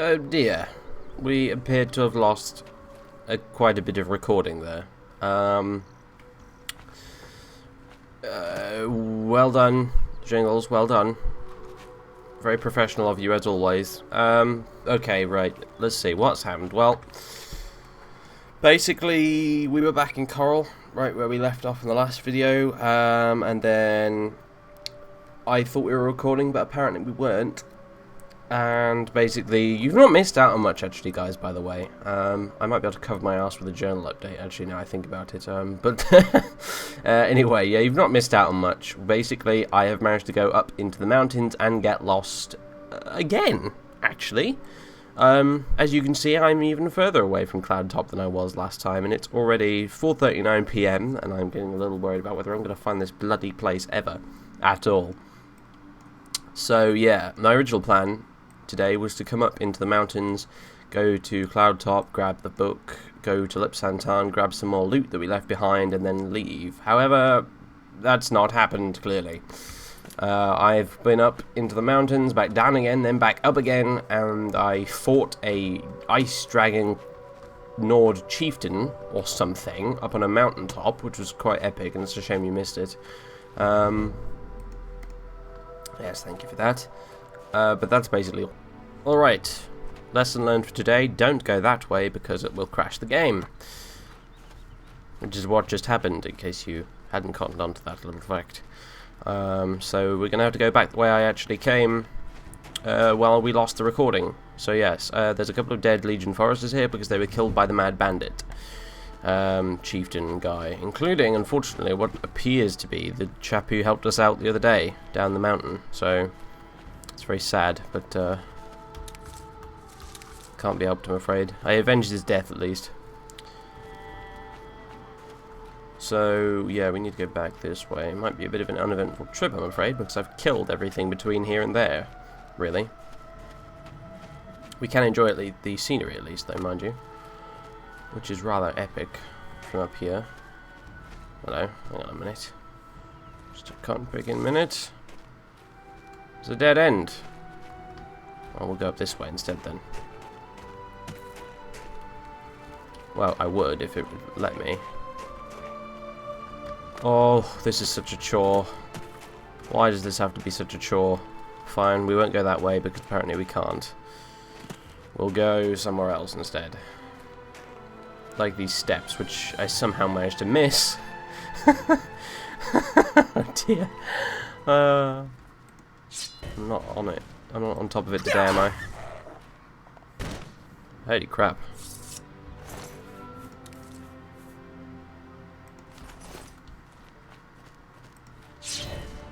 Oh dear, we appeared to have lost quite a bit of recording there. Well done, Jingles, well done. Very professional of you as always. Okay, right, let's see, what's happened? Well, basically, we were back in Coral, right where we left off in the last video, and then I thought we were recording, but apparently we weren't. And basically, you've not missed out on much, actually, guys, by the way. I might be able to cover my ass with a journal update, actually, now I think about it. But anyway, yeah, you've not missed out on much. Basically, I have managed to go up into the mountains and get lost again, actually. As you can see, I'm even further away from Cloud Top than I was last time, and it's already 4:39 PM, and I'm getting a little worried about whether I'm going to find this bloody place ever, at all. So, yeah, my original plan today was to come up into the mountains, go to Cloud Top, grab the book, go to Lip Santan, grab some more loot that we left behind, and then leave. However, that's not happened, clearly. I've been up into the mountains, back down again, then back up again, and I fought a ice dragon Nord chieftain, or something, up on a mountaintop, which was quite epic, and it's a shame you missed it. Yes, thank you for that. But that's basically all. Alright, lesson learned for today, don't go that way because it will crash the game. Which is what just happened, in case you hadn't cottoned on to that little fact. So we're going to have to go back the way I actually came while we lost the recording. So yes, there's a couple of dead Legion Foresters here because they were killed by the Mad Bandit. Chieftain guy, including, unfortunately, what appears to be the chap who helped us out the other day down the mountain. So it's very sad, but can't be helped, I'm afraid. I avenged his death, at least. So yeah, we need to go back this way. It might be a bit of an uneventful trip, I'm afraid, because I've killed everything between here and there, really. We can enjoy the scenery, at least, though, mind you, which is rather epic from up here. Hello, hang on a minute. Just a cotton picking minute. It's a dead end. Well, we'll go up this way instead then. Well, I would if it would let me. Oh, this is such a chore. Why does this have to be such a chore? Fine, we won't go that way because apparently we can't. We'll go somewhere else instead. Like these steps, which I somehow managed to miss. Oh dear. I'm not on it. I'm not on top of it today, am I? Holy crap.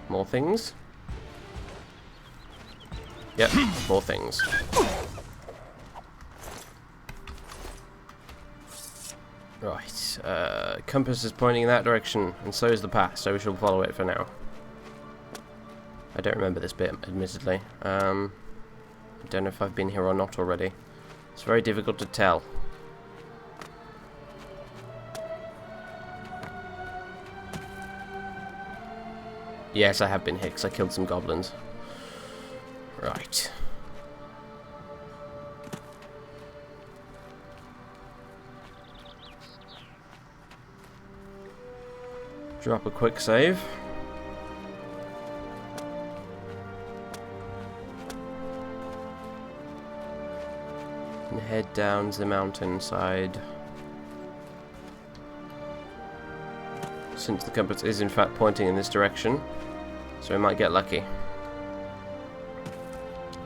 More things? Yep, more things. Right, compass is pointing in that direction, and so is the path, so we shall follow it for now. I don't remember this bit, admittedly. I don't know if I've been here or not already. It's very difficult to tell. Yes, I have been here, because I killed some goblins. Right. Drop a quick save. And head down the mountainside. Since the compass is in fact pointing in this direction, so we might get lucky.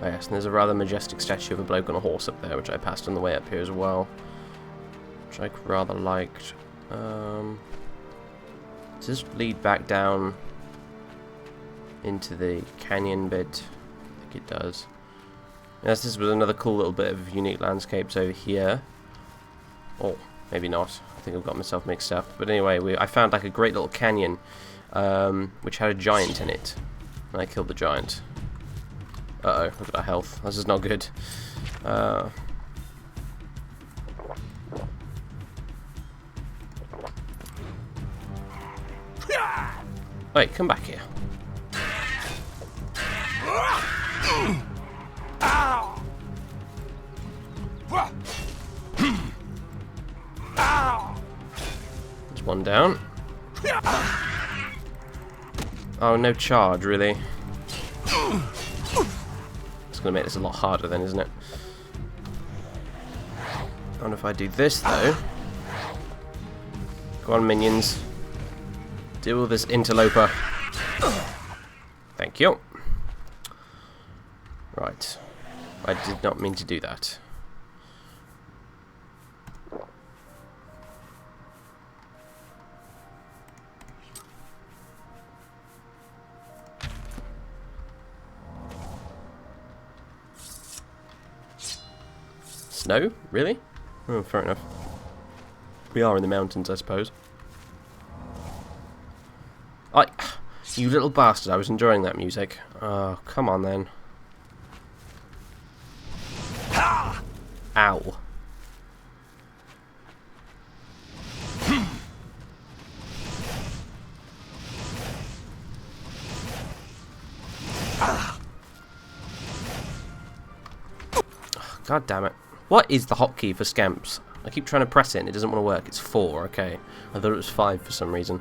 Oh yes, and there's a rather majestic statue of a bloke on a horse up there, which I passed on the way up here as well, which I rather liked. Does this lead back down into the canyon bit? I think it does. Yes, this was another cool little bit of unique landscapes over here. Oh, maybe not. I think I've got myself mixed up. But anyway, I found like a great little canyon, which had a giant in it. And I killed the giant. Uh-oh, look at our health. This is not good. Wait, come back here. There's one down. Oh, no charge, really. It's going to make this a lot harder then, isn't it? I wonder if I do this, though. Go on, minions. Deal with this interloper. Thank you. Right. I did not mean to do that. Snow? Really? Oh, fair enough. We are in the mountains, I suppose. You little bastard, I was enjoying that music. Oh, come on then. Ow. God damn it. What is the hotkey for scamps? I keep trying to press it and it doesn't want to work. It's 4, okay. I thought it was 5 for some reason.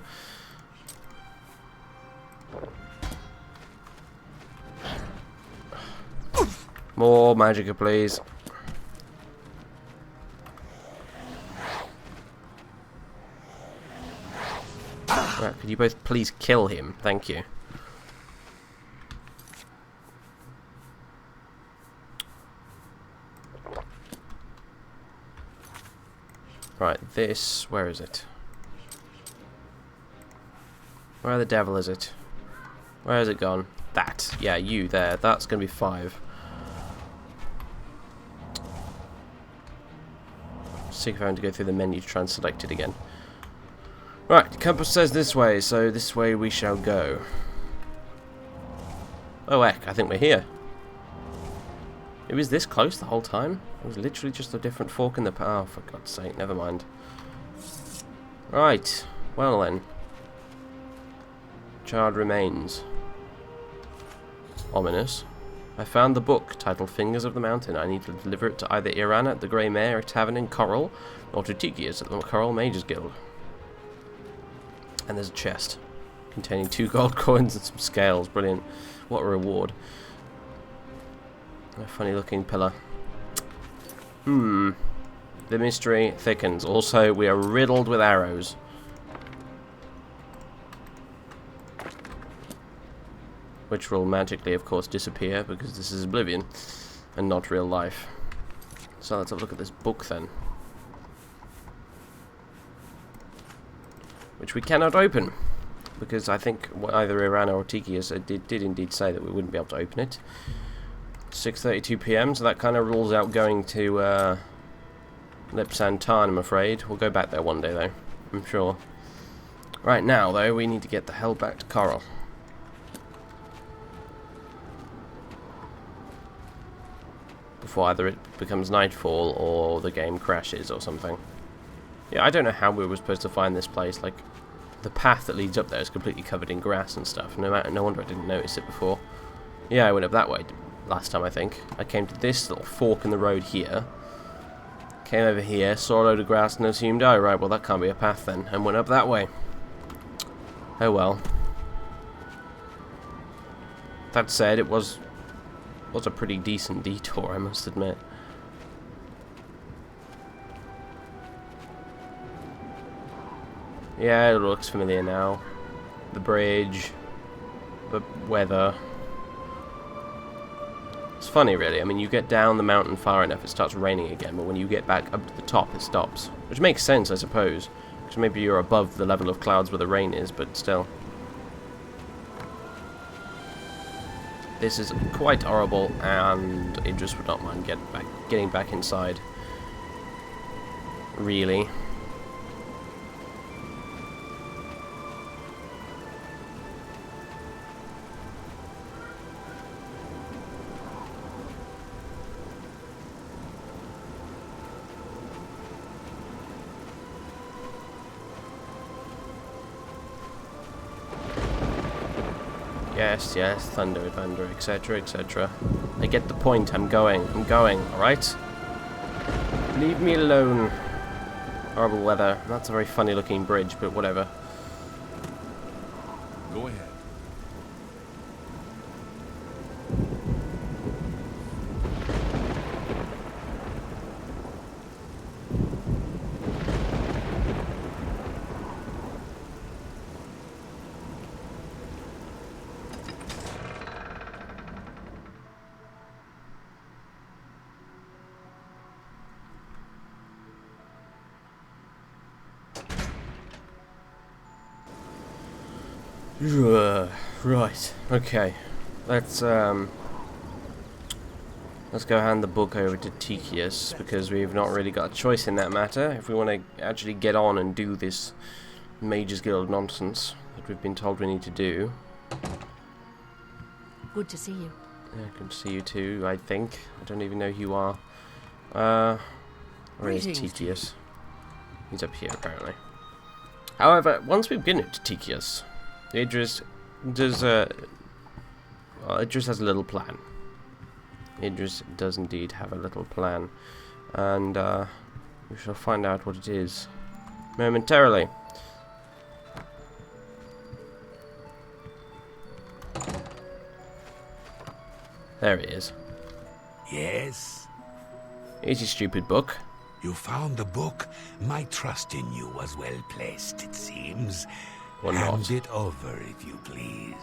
More magicka, please. Right, could you both please kill him? Thank you. Right, this... where is it? Where the devil is it? Where has it gone? That. Yeah, you there. That's going to be 5. See if I want to go through the menu to try and select it again. Right, the compass says this way, so this way we shall go. Oh heck, I think we're here. It was this close the whole time? It was literally just a different fork in the path. Oh, for God's sake, never mind. Right, well then. Charred remains. Ominous. I found the book, titled Fingers of the Mountain. I need to deliver it to either Irana at the Grey Mare Tavern in Coral, or to Tikius at the Coral Mages Guild. And there's a chest, containing 2 gold coins and some scales. Brilliant. What a reward. A funny looking pillar. The mystery thickens. Also, we are riddled with arrows. Which will magically, of course, disappear because this is Oblivion and not real life. So let's have a look at this book then. Which we cannot open. Because I think either Irana or Tikius did indeed say that we wouldn't be able to open it. 6:32 PM, so that kind of rules out going to Lipsan Tarn, I'm afraid. We'll go back there one day, though, I'm sure. Right now, though, we need to get the hell back to Coral. Before either it becomes nightfall or the game crashes or something. Yeah, I don't know how we were supposed to find this place. Like, the path that leads up there is completely covered in grass and stuff. No wonder I didn't notice it before. Yeah, I went up that way last time, I think. I came to this little fork in the road here. Came over here, saw a load of grass and assumed, oh right, well that can't be a path then, and went up that way. Oh well. That said, it was a pretty decent detour, I must admit. Yeah, it looks familiar now. The bridge, the weather. It's funny, really. I mean, you get down the mountain far enough, it starts raining again, but when you get back up to the top, it stops. Which makes sense, I suppose. Because maybe you're above the level of clouds where the rain is, but still. This is quite horrible, and Idris would not mind getting back inside. Really. Yes, yes, thunder, thunder, etc., etc. I get the point. I'm going, alright? Leave me alone. Horrible weather. That's a very funny looking bridge, but whatever. Go ahead. Right. Okay. Let's go hand the book over to Tikius, because we've not really got a choice in that matter if we want to actually get on and do this Mages Guild nonsense that we've been told we need to do. Good to see you. Yeah, good to see you too, I think. I don't even know who you are. Where is Tikius? He's up here, apparently. However, once we've been to Tikius, Idris does, Idris has a little plan. Idris does indeed have a little plan. And, we shall find out what it is momentarily. There he is. Yes? Here's your stupid book. You found the book? My trust in you was well placed, it seems. Or Hand not. it over, if you please.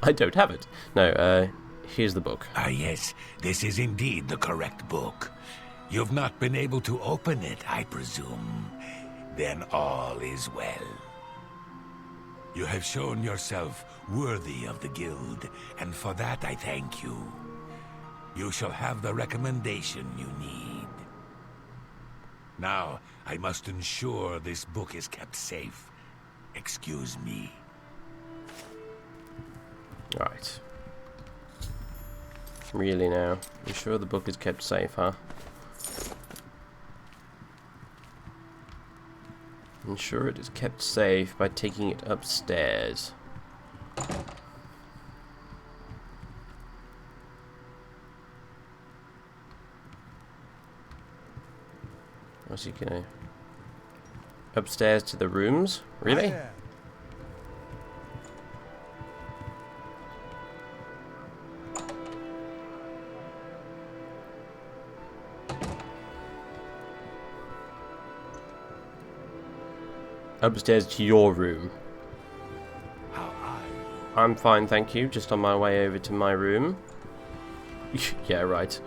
I don't have it. No, here's the book. Ah, yes, this is indeed the correct book. You've not been able to open it, I presume. Then all is well. You have shown yourself worthy of the guild, and for that I thank you. You shall have the recommendation you need. Now, I must ensure this book is kept safe. Excuse me. Right. Really now? You sure the book is kept safe, huh? Ensure it is kept safe by taking it upstairs. What's he gonna... Upstairs to the rooms? Really? Upstairs to your room. How are you? I'm fine, thank you. Just on my way over to my room. Yeah, right.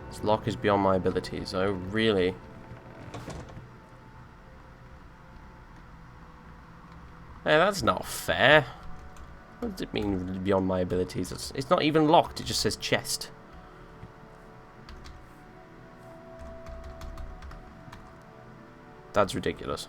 This lock is beyond my abilities. Oh, really? Hey, that's not fair. What does it mean beyond my abilities? It's not even locked. It just says chest. That's ridiculous.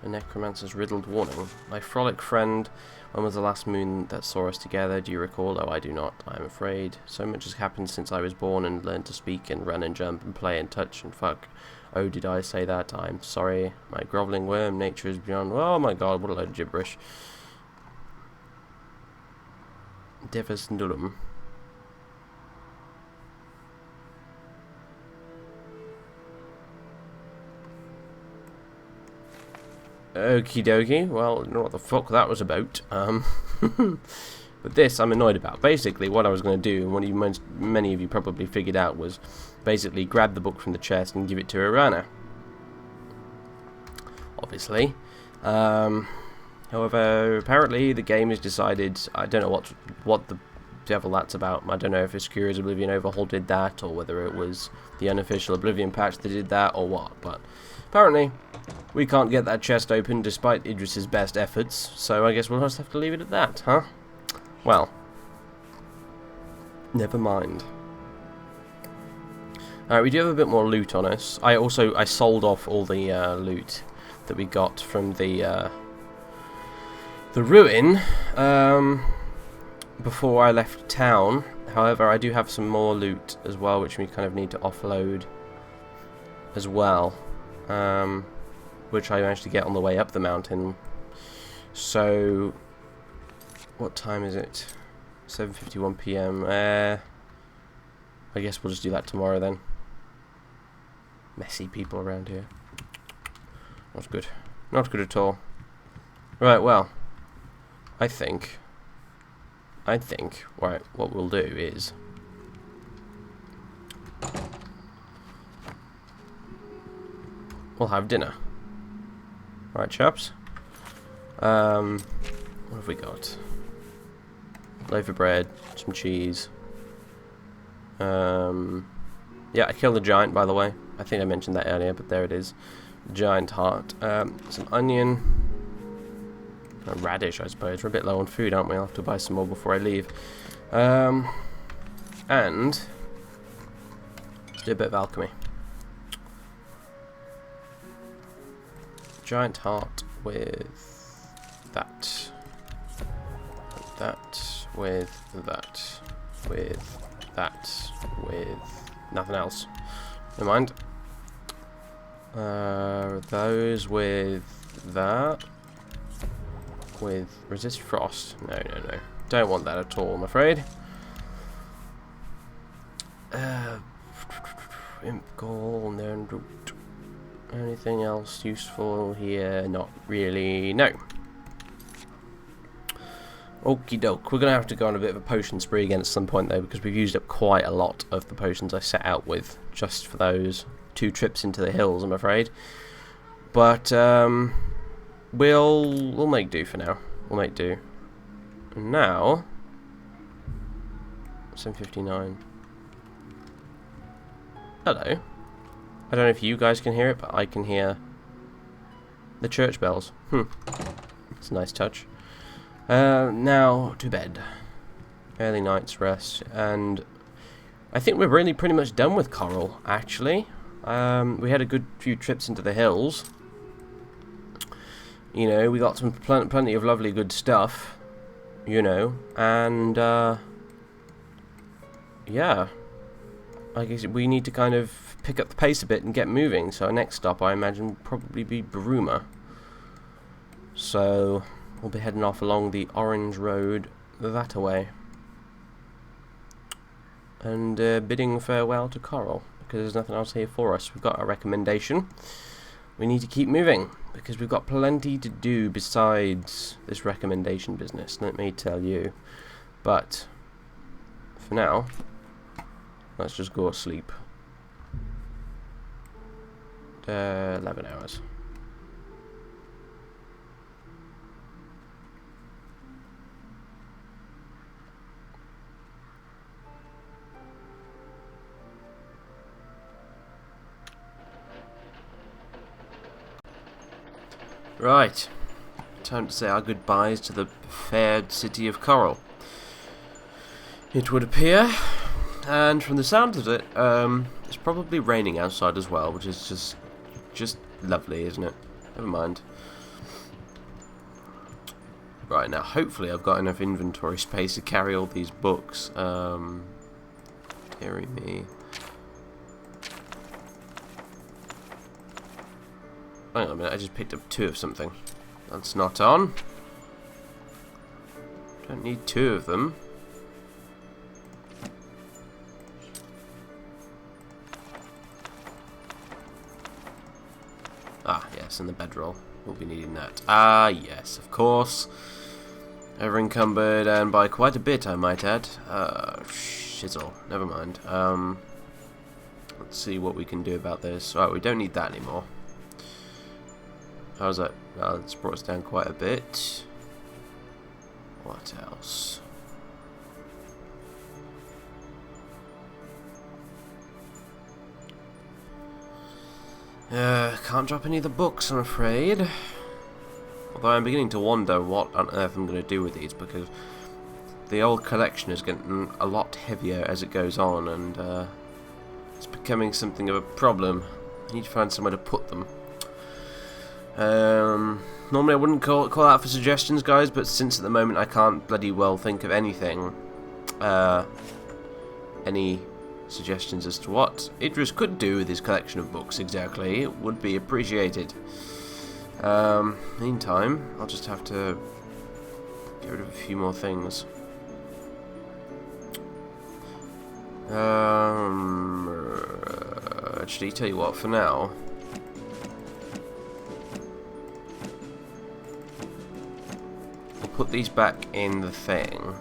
A necromancer's riddled warning. My frolic friend, when was the last moon that saw us together? Do you recall? Oh, I do not. I am afraid. So much has happened since I was born and learned to speak and run and jump and play and touch and fuck. Oh, did I say that? I'm sorry. My grovelling worm nature is beyond... Oh my god, what a load of gibberish. Devas Nullum. Okie dokie, well, I don't know what the fuck that was about. But this I'm annoyed about. Basically, what I was going to do, and what many of you probably figured out, was basically grab the book from the chest and give it to Irana. Obviously. However, apparently the game has decided, I don't know what the devil that's about. I don't know if Oscura's Oblivion Overhaul did that, or whether it was the unofficial Oblivion patch that did that, or what, but apparently we can't get that chest open despite Idris's best efforts, so I guess we'll just have to leave it at that, huh? Well, never mind. Alright, we do have a bit more loot on us. I sold off all the loot that we got from the ruin before I left town. However, I do have some more loot as well, which we kind of need to offload as well. Which I managed to get on the way up the mountain. So, what time is it? 7:51 PM. I guess we'll just do that tomorrow then. Messy people around here. Not good. Not good at all. Right, well, I think, right, what we'll do is we'll have dinner. Right, chaps. What have we got? Loaf of bread, some cheese. Yeah, I killed the giant, by the way. I think I mentioned that earlier, but there it is. Giant heart. Some onion. A radish, I suppose. We're a bit low on food, aren't we? I'll have to buy some more before I leave. And let's do a bit of alchemy. Giant heart with that. That with that. With that. With nothing else. Never mind. Those with that. With resist frost. No. Don't want that at all, I'm afraid. Imp gall, no. Anything else useful here? Not really. No. Okie doke. We're going to have to go on a bit of a potion spree again at some point, though, because we've used up quite a lot of the potions I set out with just for those 2 trips into the hills, I'm afraid. But we'll make do for now. We'll make do. And now 7:59. Hello. I don't know if you guys can hear it, but I can hear the church bells. It's a nice touch. Now to bed. Early night's rest, and I think we're really pretty much done with Coral, actually. We had a good few trips into the hills. You know, we got some plenty of lovely good stuff, you know, and yeah, I guess we need to kind of pick up the pace a bit and get moving. So our next stop, I imagine, will probably be Bruma. So we'll be heading off along the Orange Road that away, and bidding farewell to Coral, because there's nothing else here for us. We've got a recommendation. We need to keep moving, because we've got plenty to do besides this recommendation business, let me tell you. But for now, let's just go to sleep. 11 hours. Right, time to say our goodbyes to the fair city of Coral, it would appear, and from the sound of it, it's probably raining outside as well, which is just lovely, isn't it? Never mind. Right, now hopefully I've got enough inventory space to carry all these books. Dearie me. Hang on a minute, I just picked up 2 of something. That's not on. Don't need 2 of them. Ah, yes, and the bedroll. We'll be needing that. Ah, yes, of course. Ever encumbered, and by quite a bit, I might add. Shizzle. Never mind. Let's see what we can do about this. Right, we don't need that anymore. How's that? Well, it's brought us down quite a bit. What else? Can't drop any of the books, I'm afraid. Although I'm beginning to wonder what on earth I'm going to do with these, because the old collection is getting a lot heavier as it goes on, and it's becoming something of a problem. I need to find somewhere to put them. Normally I wouldn't call out for suggestions, guys, but since at the moment I can't bloody well think of anything, any suggestions as to what Idris could do with his collection of books exactly, it would be appreciated. Meantime, I'll just have to get rid of a few more things. Actually, tell you what, for now, we'll put these back in the thing.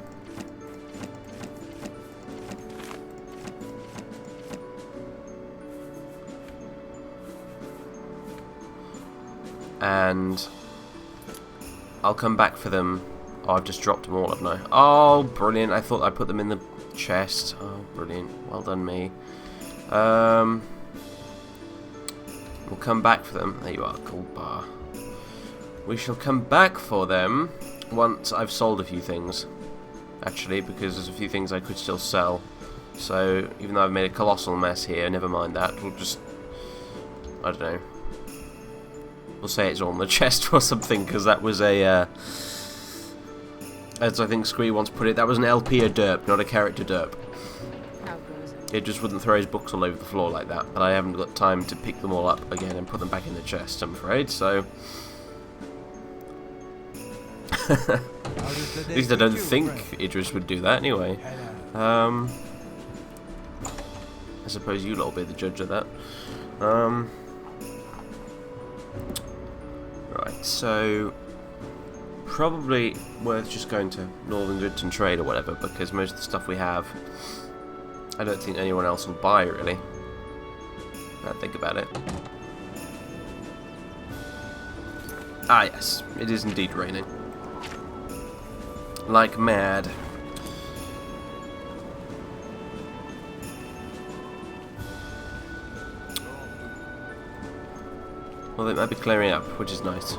And I'll come back for them. Oh, I've just dropped them all, haven't I? Oh, brilliant. I thought I put them in the chest. Oh, brilliant. Well done, me. We'll come back for them. There you are, gold bar. We shall come back for them once I've sold a few things. Actually, because there's a few things I could still sell. So, even though I've made a colossal mess here, never mind that. We'll just... I don't know. We'll say it's on the chest or something, because that was a... as I think Squee once put it, that was an LP a derp, not a character derp. How goes it? It just wouldn't throw his books all over the floor like that, but I haven't got time to pick them all up again and put them back in the chest, I'm afraid, so... At least I don't think Idris would do that anyway. I suppose you lot will be the judge of that. Right, so... probably worth just going to Northern Goods and Trade or whatever, because most of the stuff we have, I don't think anyone else will buy, really. I think about it. Ah, yes, it is indeed raining. Like mad. Well, they might be clearing up, which is nice.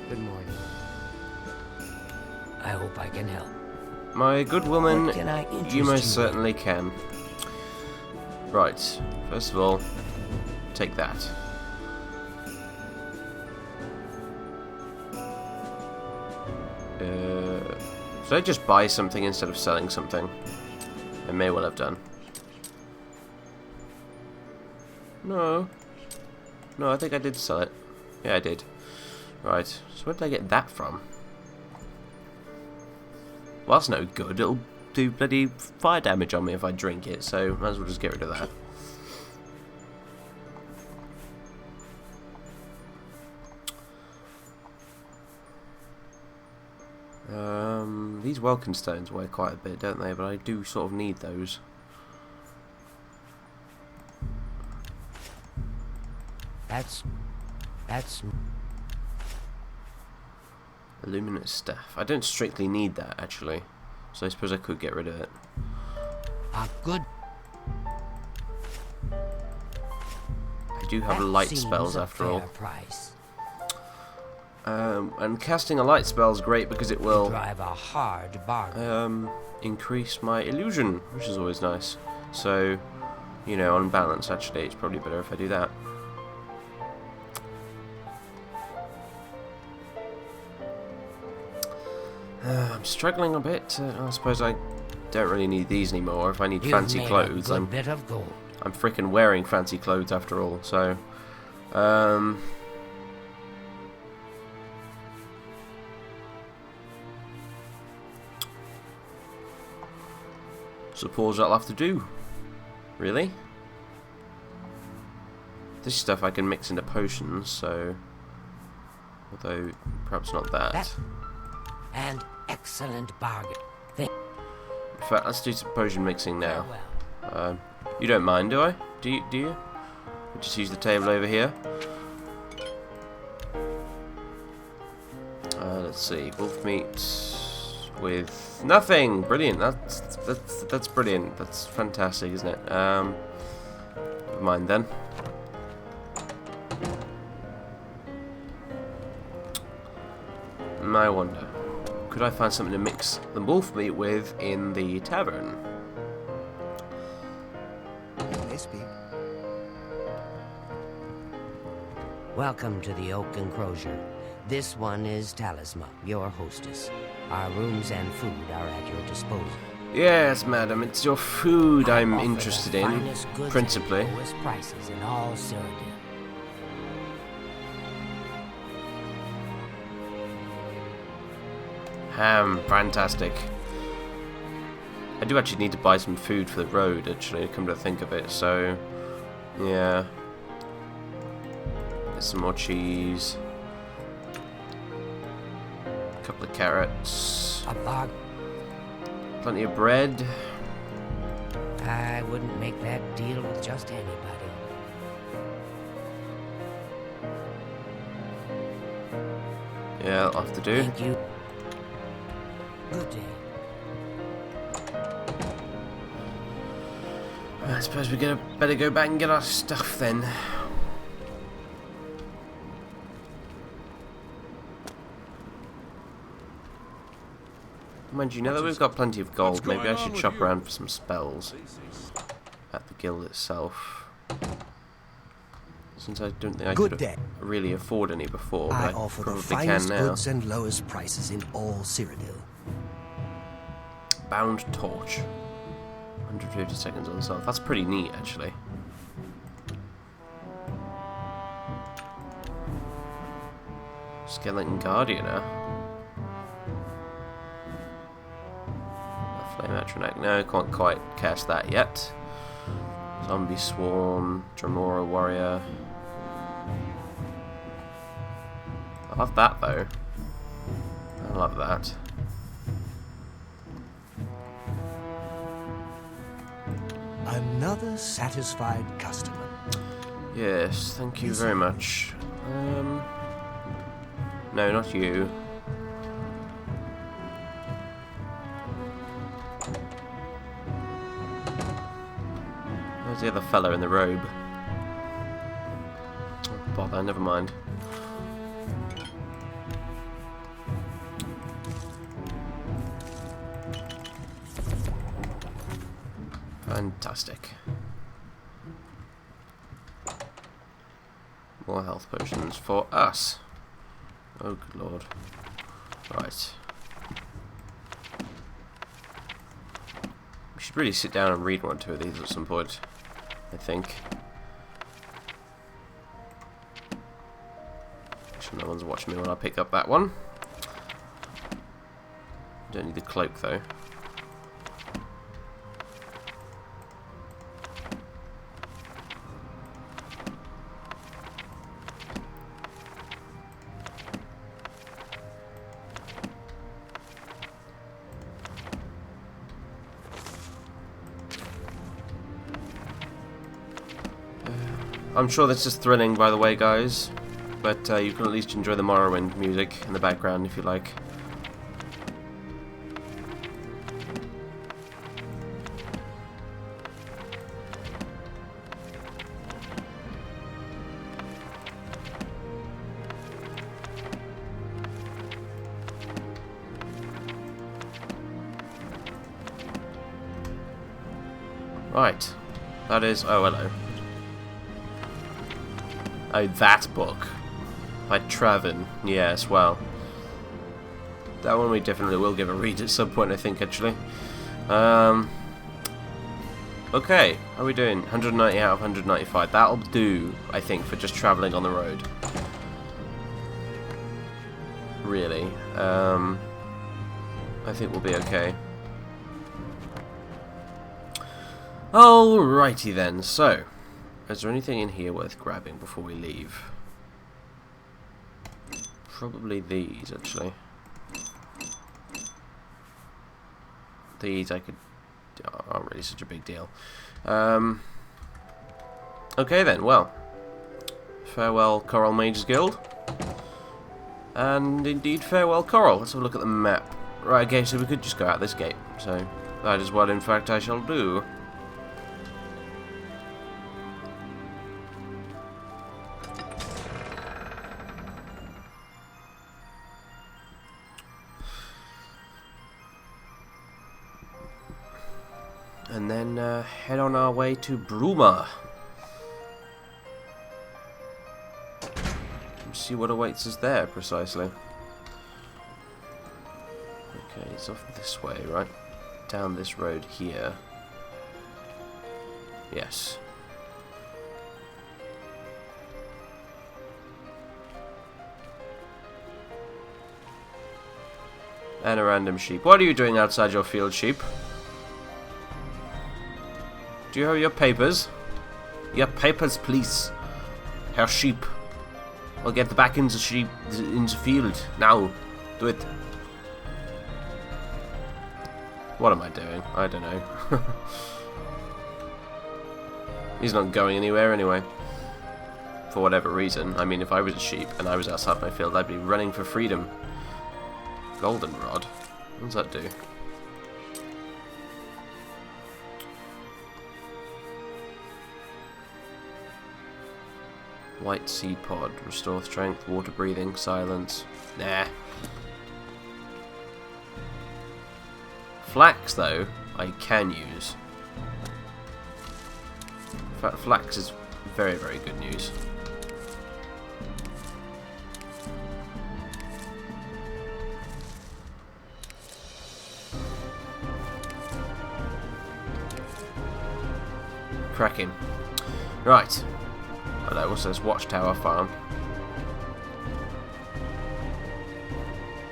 Good morning. I hope I can help. My good woman, What can I interest you most you certainly can. Right, first of all, take that. Should I just buy something instead of selling something? I may well have done. No. No, I think I did sell it. Yeah, I did. Right, so where did I get that from? Well, that's no good. It'll do bloody fire damage on me if I drink it, so might as well just get rid of that. These welcome stones weigh quite a bit, don't they? But I do sort of need those. That's... Illuminate staff. I don't strictly need that, actually. So I suppose I could get rid of it. a good... I do have that light seems spells a after all. fair price. And casting a light spell is great because it will Drive a hard bargain. increase my illusion, which is always nice. So, you know, on balance, actually, it's probably better if I do that. I'm struggling a bit. I suppose I don't really need these anymore. If I need You've fancy made clothes, a good I'm bit of gold. freaking wearing fancy clothes after all. So, suppose I'll have to do. Really? This stuff I can mix into potions, so... although, perhaps not that. An excellent bargain. Think In fact, let's do some potion mixing now. well. You don't mind, do I? Do you? We'll just use the table over here. Let's see. Wolf meat with nothing. Brilliant. That's brilliant. That's fantastic, isn't it? Never mind then. I wonder, could I find something to mix the wolf meat with in the tavern? They speak. Welcome to the Oak Enclosure. This one is Talisma, your hostess. Our rooms and food are at your disposal. Yes, madam, it's your food I'm Offer the interested in, finest goods principally. at the lowest prices in all Cyrodiil. Ham, fantastic. I do actually need to buy some food for the road, actually, come to think of it, so... yeah. Get some more cheese. A couple of carrots. A bargain. Plenty of bread. I wouldn't make that deal with just anybody. Yeah, I'll have to do. Thank you. Good day. I suppose we better go back and get our stuff then. Mind you, now that we've got plenty of gold, maybe I should shop around for some spells at the guild itself. Since I don't think I could really afford any before, but I offer the probably finest can now. goods and lowest prices in all Cyrodiil. Bound torch. 150 seconds on self. That's pretty neat, actually. Skeleton Guardian, huh? Flame Atronach. No, can't quite cast that yet. Zombie Swarm. Dremora Warrior. I love that, though. I love that. Another satisfied customer. Yes, thank you very much. No, not you. Where's the other fellow in the robe? Oh, bother, never mind. Fantastic. More health potions for us. Oh, good lord. Right. We should really sit down and read one or two of these at some point, I think. Actually, no one's watching me when I pick up that one. Don't need the cloak, though. I'm sure this is thrilling, by the way, guys, but you can at least enjoy the Morrowind music in the background if you like. Right, that is... oh, hello. Oh, that book. By Travin. Yes, well. That one we definitely will give a read at some point, I think, actually. Okay, how are we doing? 190 out of 195. That'll do, I think, for just travelling on the road. Really. I think we'll be okay. Alrighty then, so... is there anything in here worth grabbing before we leave? Probably these, actually. These I could... aren't really such a big deal. Okay then, well. Farewell, Coral Mages Guild. And indeed, farewell, Coral. Let's have a look at the map. Right, okay, so we could just go out this gate. So, that is what, in fact, I shall do. And then head on our way to Bruma. I'm see what awaits us there, precisely. Okay, it's off this way, right? Down this road here. Yes. And a random sheep. What are you doing outside your field, sheep? Do you have your papers? Your papers, please. Herr Sheep. I'll get back into field. Now. Do it. What am I doing? I don't know. He's not going anywhere anyway. For whatever reason. I mean, if I was a sheep and I was outside my field, I'd be running for freedom. Goldenrod. What does that do? White seed pod. Restore strength, water breathing, silence. Nah. Flax, though, I can use. In fact, flax is very, very good news. Cracking. Right. Hello, what's this? Watchtower farm.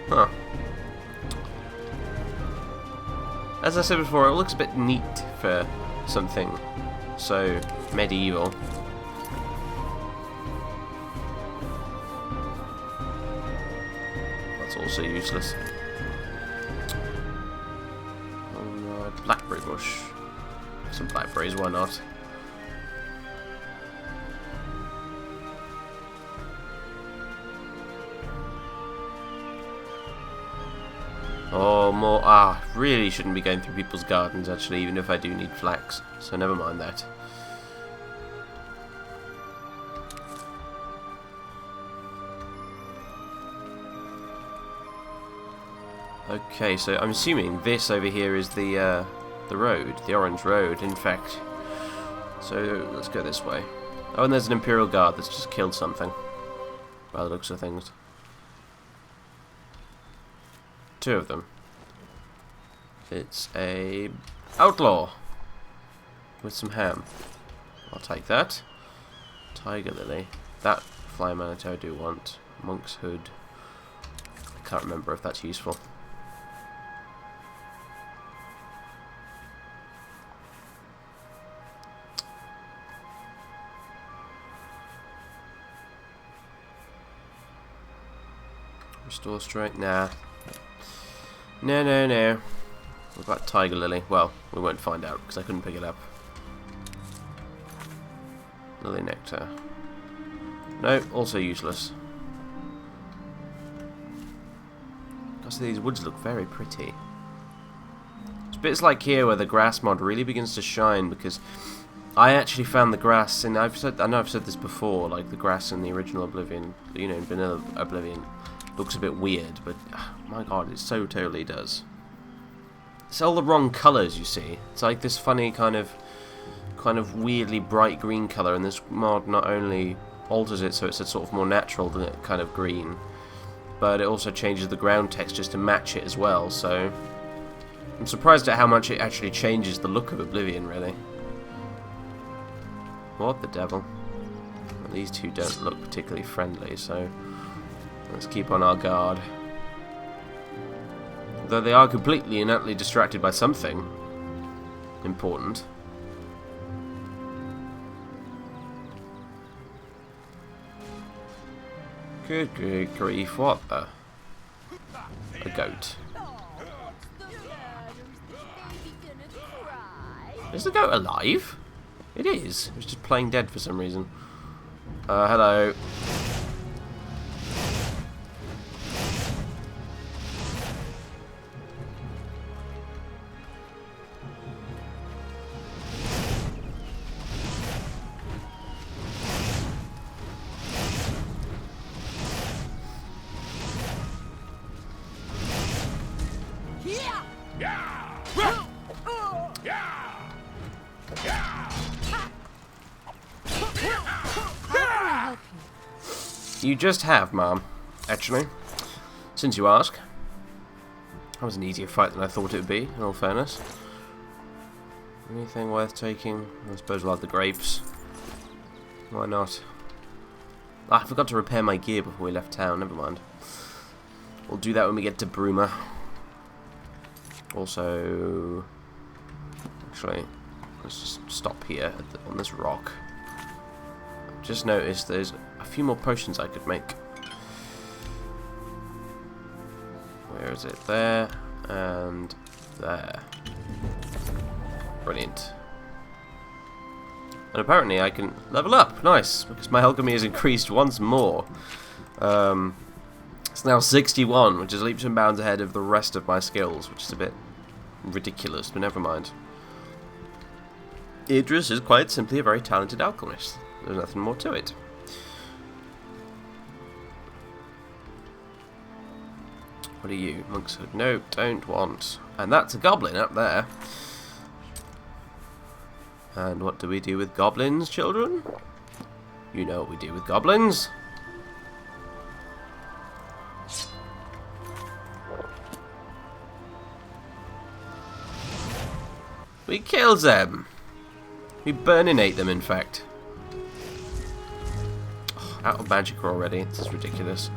Huh. As I said before, it looks a bit neat for something so medieval. That's also useless. Blackberry bush. Some blackberries, why not? Oh, more. Really shouldn't be going through people's gardens, actually, even if I do need flax. So never mind that. Okay, so I'm assuming this over here is the road, the orange road, in fact. So let's go this way. Oh, and there's an Imperial Guard that's just killed something, by the looks of things. 2 of them. It's a outlaw with some ham. I'll take that. Tiger lily. That fly manito I do want. Monk's hood. I can't remember if that's useful. Restore strength. Nah. No, no, no. What about Tiger Lily? Well, we won't find out because I couldn't pick it up. Lily Nectar. No, also useless. Gosh, these woods look very pretty. It's bits like here where the grass mod really begins to shine because I actually found the grass, and I know I've said this before, like the grass in the original Oblivion, you know, in vanilla Oblivion, looks a bit weird, but my god, it so totally does. It's all the wrong colours, you see. It's like this funny kind of weirdly bright green colour, and this mod not only alters it so it's a sort of more natural kind of green, but it also changes the ground textures to match it as well, so I'm surprised at how much it actually changes the look of Oblivion, really. What the devil? Well, these two don't look particularly friendly, so let's keep on our guard. Though they are completely and utterly distracted by something important. Good grief, what the? A goat. Is the goat alive? It is. It was just playing dead for some reason. Hello. You just have, Mom. Actually, since you ask. That was an easier fight than I thought it would be, in all fairness. Anything worth taking? I suppose we'll have the grapes. Why not? Ah, I forgot to repair my gear before we left town, never mind. We'll do that when we get to Bruma. Also... Actually, let's just stop here on this rock. I've just noticed there's a few more potions I could make. Where is it? There and there. Brilliant. And apparently I can level up. Nice, because my alchemy has increased once more. It's now 61, which is leaps and bounds ahead of the rest of my skills, which is a bit ridiculous, but never mind. Idris is quite simply a very talented alchemist. There's nothing more to it. What are you? Monk's Hood. No, don't want. And that's a goblin up there. And what do we do with goblins, children? You know what we do with goblins. We kill them. We burninate them, in fact. Oh, out of magic already. This is ridiculous.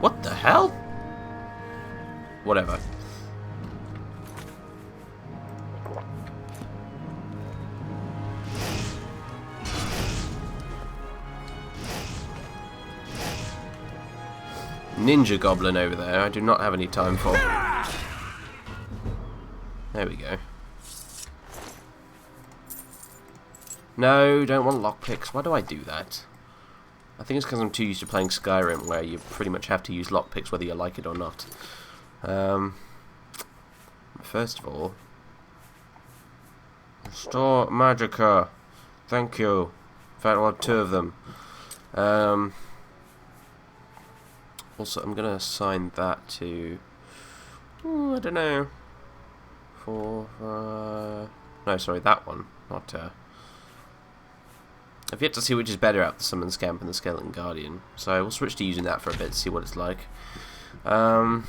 What the hell? Whatever. Ninja goblin over there, I do not have any time for. There we go. No, don't want lockpicks. Why do I do that? I think it's because I'm too used to playing Skyrim, where you pretty much have to use lockpicks whether you like it or not. First of all, restore Magicka. Thank you. In fact, I'll have 2 of them. Also, I'm going to assign that to... I don't know. No, sorry, that one. Not... I've yet to see which is better out, the Summon Scamp and the Skeleton Guardian. So we'll switch to using that for a bit to see what it's like. Now,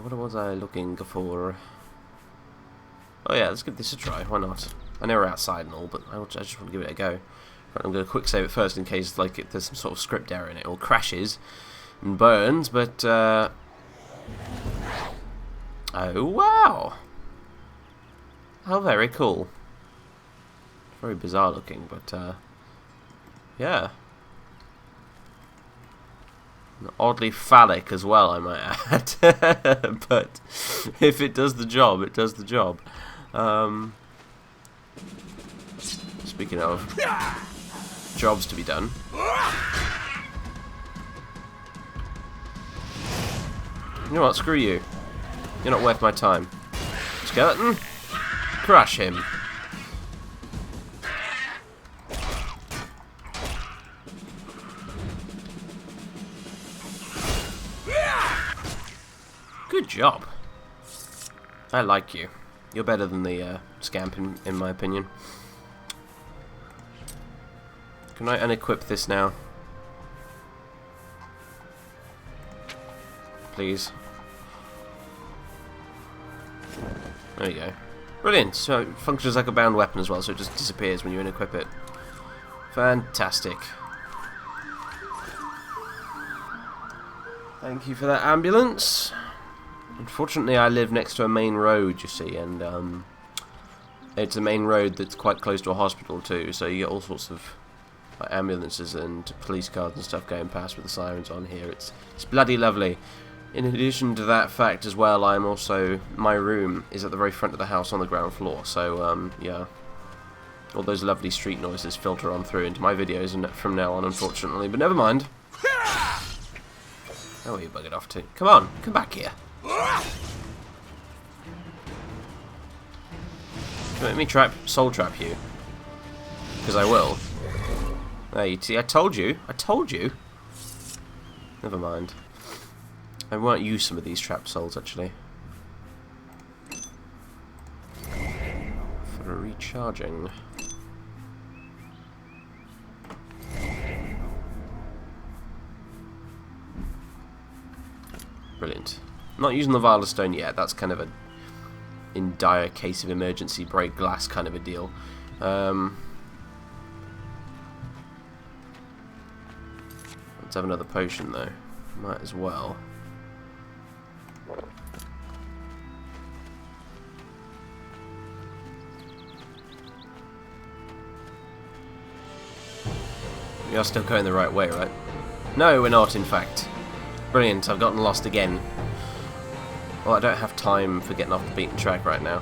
what was I looking for? Oh yeah, let's give this a try. Why not? I know we're outside and all, but I just want to give it a go. Right, I'm going to quick save it first in case there's some sort of script error in it, or crashes and burns. But oh wow! How very cool. Very bizarre looking, but yeah. And oddly phallic as well, I might add. But if it does the job, it does the job. Speaking of jobs to be done. You know what, screw you. You're not worth my time. Skeleton, crush him. Good job. I like you. You're better than the scamp in my opinion. Can I unequip this now? Please. There you go. Brilliant. So it functions like a bound weapon as well, so it just disappears when you unequip it. Fantastic. Thank you for that ambulance. Unfortunately, I live next to a main road, you see, and it's a main road that's quite close to a hospital too, so you get all sorts of ambulances and police cars and stuff going past with the sirens on here. It's bloody lovely. In addition to that fact as well, my room is at the very front of the house on the ground floor, so yeah, all those lovely street noises filter on through into my videos and from now on, unfortunately, but never mind. Oh, where you buggered off to? Come on, come back here. Let me soul trap you, because I will. There, you see, I told you. I told you. Never mind. I won't use some of these trapped souls, actually. charging. Brilliant. I'm not using the Vial of Stone yet. That's kind of a in dire case of emergency break glass kind of a deal. Let's have another potion though. Might as well. We are still going the right way, right? No, we're not, in fact. Brilliant, I've gotten lost again. Well, I don't have time for getting off the beaten track right now.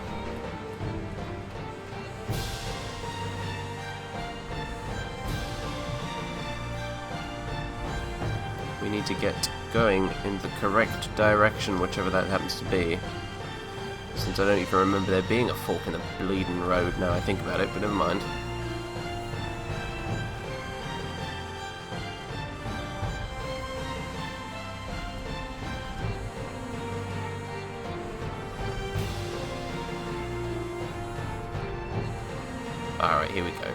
We need to get going in the correct direction, whichever that happens to be. Since I don't even remember there being a fork in the bleeding road now I think about it, but never mind. Alright, here we go.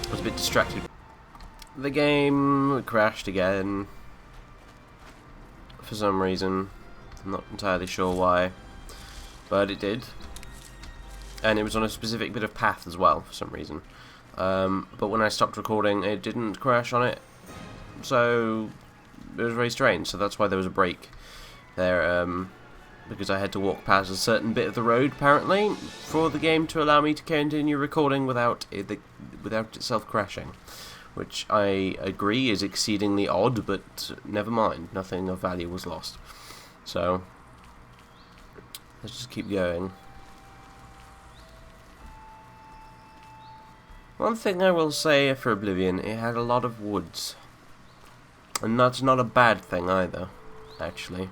I was a bit distracted. The game crashed again. For some reason. I'm not entirely sure why. But it did. And it was on a specific bit of path as well, for some reason. But when I stopped recording, it didn't crash on it. So, it was very strange. So that's why there was a break there. Because I had to walk past a certain bit of the road, apparently, for the game to allow me to continue recording without itself crashing. Which I agree is exceedingly odd, but never mind. Nothing of value was lost. So, let's just keep going. One thing I will say for Oblivion, it had a lot of woods. And that's not a bad thing either, actually.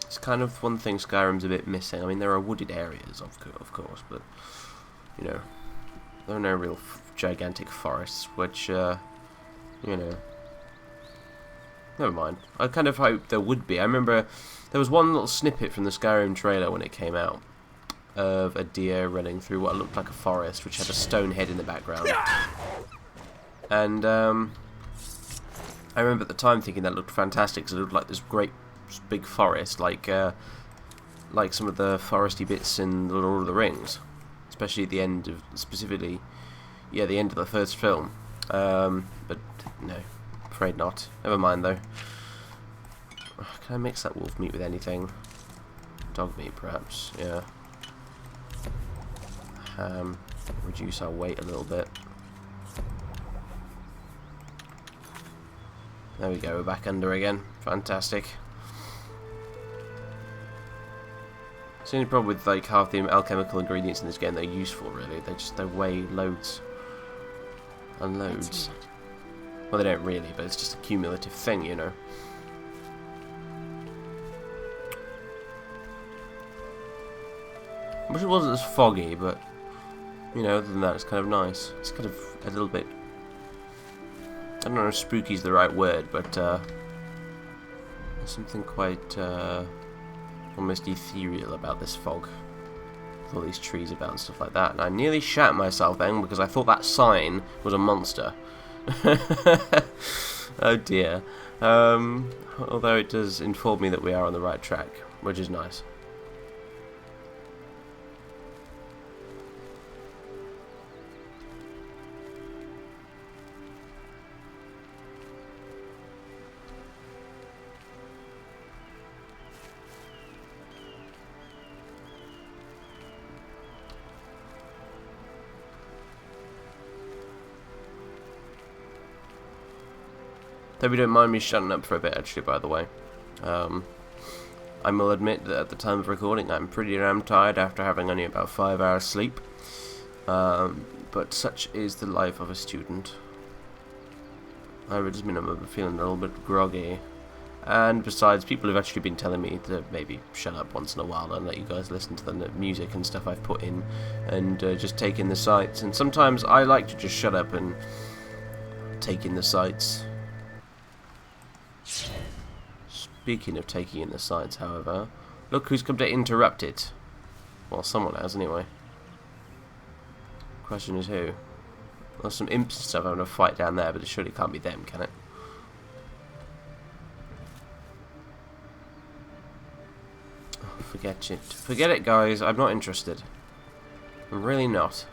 It's kind of one thing Skyrim's a bit missing. I mean, there are wooded areas, of course, but, you know, there are no real gigantic forests, which, you know, never mind. I kind of hoped there would be. I remember there was one little snippet from the Skyrim trailer when it came out of a deer running through what looked like a forest, which had a stone head in the background. And, I remember at the time thinking that looked fantastic, because it looked like this great big forest, like some of the foresty bits in the Lord of the Rings, especially at the end of, specifically, yeah, the end of the first film. But no, afraid not. Never mind though. Can I mix that wolf meat with anything? Dog meat, perhaps. Yeah. Reduce our weight a little bit. There we go. We're back under again. Fantastic. The only problem with like half the alchemical ingredients in this game, they're useful really. They weigh loads and loads. Well, they don't really, but it's just a cumulative thing, you know. Wish it wasn't as foggy, but you know, other than that, it's kind of nice. It's kind of a little bit, I don't know if spooky is the right word, but there's something quite almost ethereal about this fog, with all these trees about and stuff like that. And I nearly shat myself then because I thought that sign was a monster. Oh dear. Although it does inform me that we are on the right track, which is nice. Hope you don't mind me shutting up for a bit, actually, by the way. I will admit that at the time of recording I'm pretty damn tired after having only about 5 hours sleep. But such is the life of a student. I would just mean I'm feeling a little bit groggy. And besides, people have actually been telling me to maybe shut up once in a while and let you guys listen to the music and stuff I've put in. And just take in the sights. And sometimes I like to just shut up and take in the sights. Speaking of taking in the sights, however, look who's come to interrupt it. Well, someone has, anyway. Question is who? There's some imps and stuff having a fight down there, but it surely can't be them, can it? Oh, forget it. Forget it, guys. I'm not interested. I'm really not.